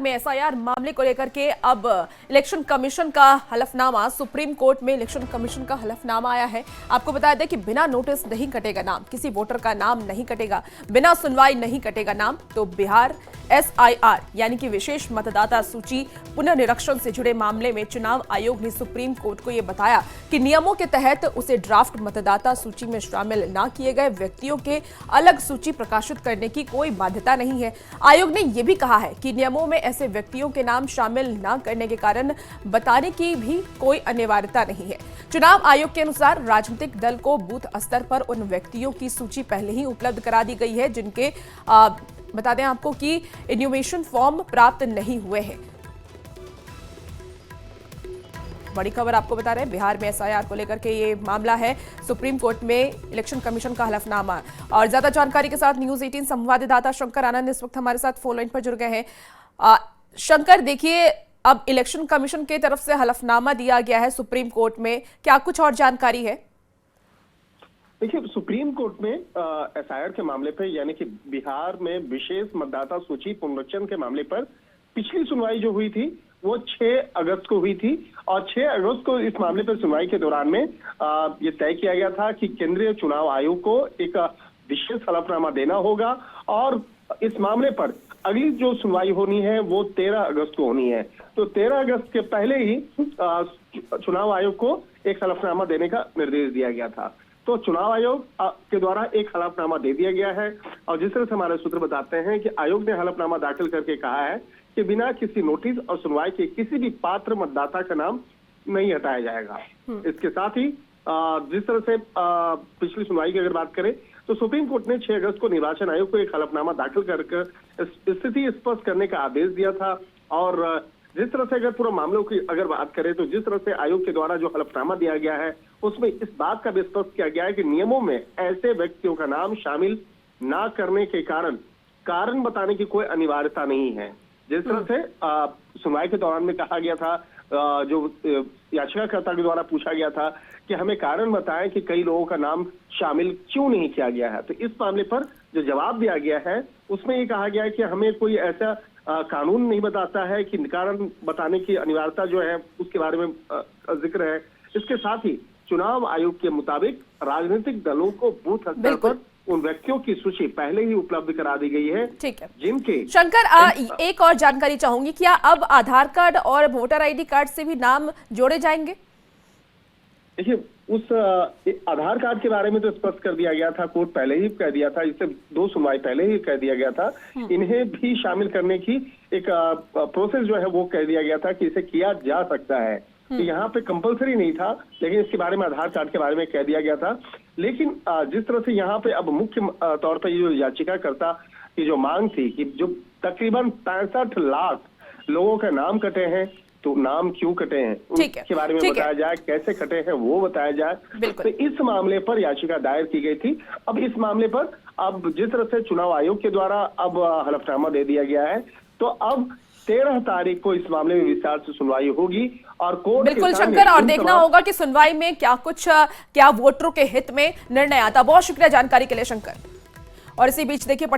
में एसआईआर मामले को लेकर के अब इलेक्शन कमीशन का हलफनामा, सुप्रीम कोर्ट में इलेक्शन कमीशन का हलफनामा आया है। आपको बता दें कि बिना नोटिस नहीं कटेगा नाम, किसी वोटर का नाम नहीं कटेगा, बिना सुनवाई नहीं कटेगा नाम। तो बिहार एसआईआर यानी कि विशेष मतदाता सूची पुनर्निरीक्षण से जुड़े मामले में चुनाव आयोग ने सुप्रीम कोर्ट को यह बताया कि नियमों के तहत उसे ड्राफ्ट मतदाता सूची में शामिल न किए गए व्यक्तियों के अलग सूची प्रकाशित करने की कोई बाध्यता नहीं है। आयोग ने यह भी कहा है कि नियमों में ऐसे व्यक्तियों के नाम शामिल न करने के कारण बताने की भी कोई अनिवार्यता नहीं है। चुनाव आयोग के अनुसार राजनीतिक दल को बूथ स्तर पर उन व्यक्तियों की सूची पहले ही उपलब्ध करा दी गई है जिनके बता दें आपको कि इन्यूमेशन फॉर्म प्राप्त नहीं हुए हैं। बड़ी खबर आपको बता रहे हैं, बिहार में एसआईआर को लेकर के ये मामला है, सुप्रीम कोर्ट में इलेक्शन कमीशन का हलफनामा। और ज्यादा जानकारी के साथ न्यूज 18 संवाददाता शंकर आनंद इस वक्त हमारे साथ फोन लाइन पर जुड़ गए हैं। शंकर, देखिए अब इलेक्शन कमीशन की तरफ से हलफनामा दिया गया है सुप्रीम कोर्ट में, क्या कुछ और जानकारी है? देखिए, सुप्रीम कोर्ट में एसआईआर के मामले पर यानी कि बिहार में विशेष मतदाता सूची पुनरीक्षण के मामले पर पिछली सुनवाई जो हुई थी वो 6 अगस्त को हुई थी। और 6 अगस्त को इस मामले पर सुनवाई के दौरान में ये तय किया गया था कि केंद्रीय चुनाव आयोग को एक विशेष हलफनामा देना होगा और इस मामले पर अगली जो सुनवाई होनी है वो 13 अगस्त को होनी है। तो 13 अगस्त के पहले ही चुनाव आयोग को एक हलफनामा देने का निर्देश दिया गया था। तो चुनाव आयोग के द्वारा एक हलफनामा दे दिया गया है और जिस तरह से हमारे सूत्र बताते हैं कि आयोग ने हलफनामा दाखिल करके कहा है कि बिना किसी नोटिस और सुनवाई के किसी भी पात्र मतदाता का नाम नहीं हटाया जाएगा। इसके साथ ही जिस तरह से पिछली सुनवाई की अगर बात करें तो सुप्रीम कोर्ट ने 6 अगस्त को निर्वाचन आयोग को एक हलफनामा दाखिल कर स्थिति स्पष्ट करने का आदेश दिया था। और जिस तरह से अगर पूरा मामलों की अगर बात करें तो जिस तरह से आयोग के द्वारा जो हलफनामा दिया गया है उसमें इस बात का भी स्पष्ट किया गया है कि नियमों में ऐसे व्यक्तियों का नाम शामिल ना करने के कारण बताने की कोई अनिवार्यता नहीं है। जिस तरह से सुनवाई के दौरान में कहा गया था, जो याचिकाकर्ता के द्वारा पूछा गया था कि हमें कारण बताएं कि कई लोगों का नाम शामिल क्यों नहीं किया गया है, तो इस मामले पर जो जवाब दिया गया है उसमें ये कहा गया है कि हमें कोई ऐसा कानून नहीं बताता है कि कारण बताने की अनिवार्यता जो है उसके बारे में जिक्र है। इसके साथ ही चुनाव आयोग के मुताबिक राजनीतिक दलों को बूथ स्तर पर उन व्यक्तियों की सूची पहले ही उपलब्ध करा दी गई है। ठीक है जिनके शंकर, एक और जानकारी चाहूंगी, क्या अब आधार कार्ड और वोटर आईडी कार्ड से भी नाम जोड़े जाएंगे? देखिए, उस आधार कार्ड के बारे में तो स्पष्ट कर दिया गया था, कोर्ट पहले ही कह दिया था, इससे 2 सुनवाई पहले ही कह दिया गया था। इन्हें भी शामिल करने की एक प्रोसेस जो है वो कह दिया गया था कि इसे किया जा सकता है। तो यहाँ पे कंपलसरी नहीं था, लेकिन इसके बारे में आधार कार्ड के बारे में कह दिया गया था। लेकिन जिस तरह से यहाँ पे अब मुख्य तौर पर जो याचिकाकर्ता की जो मांग थी कि जो तकरीबन 65 लाख लोगों के नाम कटे हैं, तो नाम क्यों कटे हैं उसके बारे में बताया जाए, कैसे कटे हैं वो बताया जाए। तो इस मामले पर याचिका दायर की गई थी। अब इस मामले पर अब जिस तरह से चुनाव आयोग के द्वारा अब हलफनामा दे दिया गया है, तो अब 13 तारीख को इस मामले में विस्तार से सुनवाई होगी और कोर्ट बिल्कुल शंकर, और देखना होगा कि सुनवाई में क्या वोटरों के हित में निर्णय आता। बहुत शुक्रिया जानकारी के लिए शंकर। और इसी बीच देखिए पटना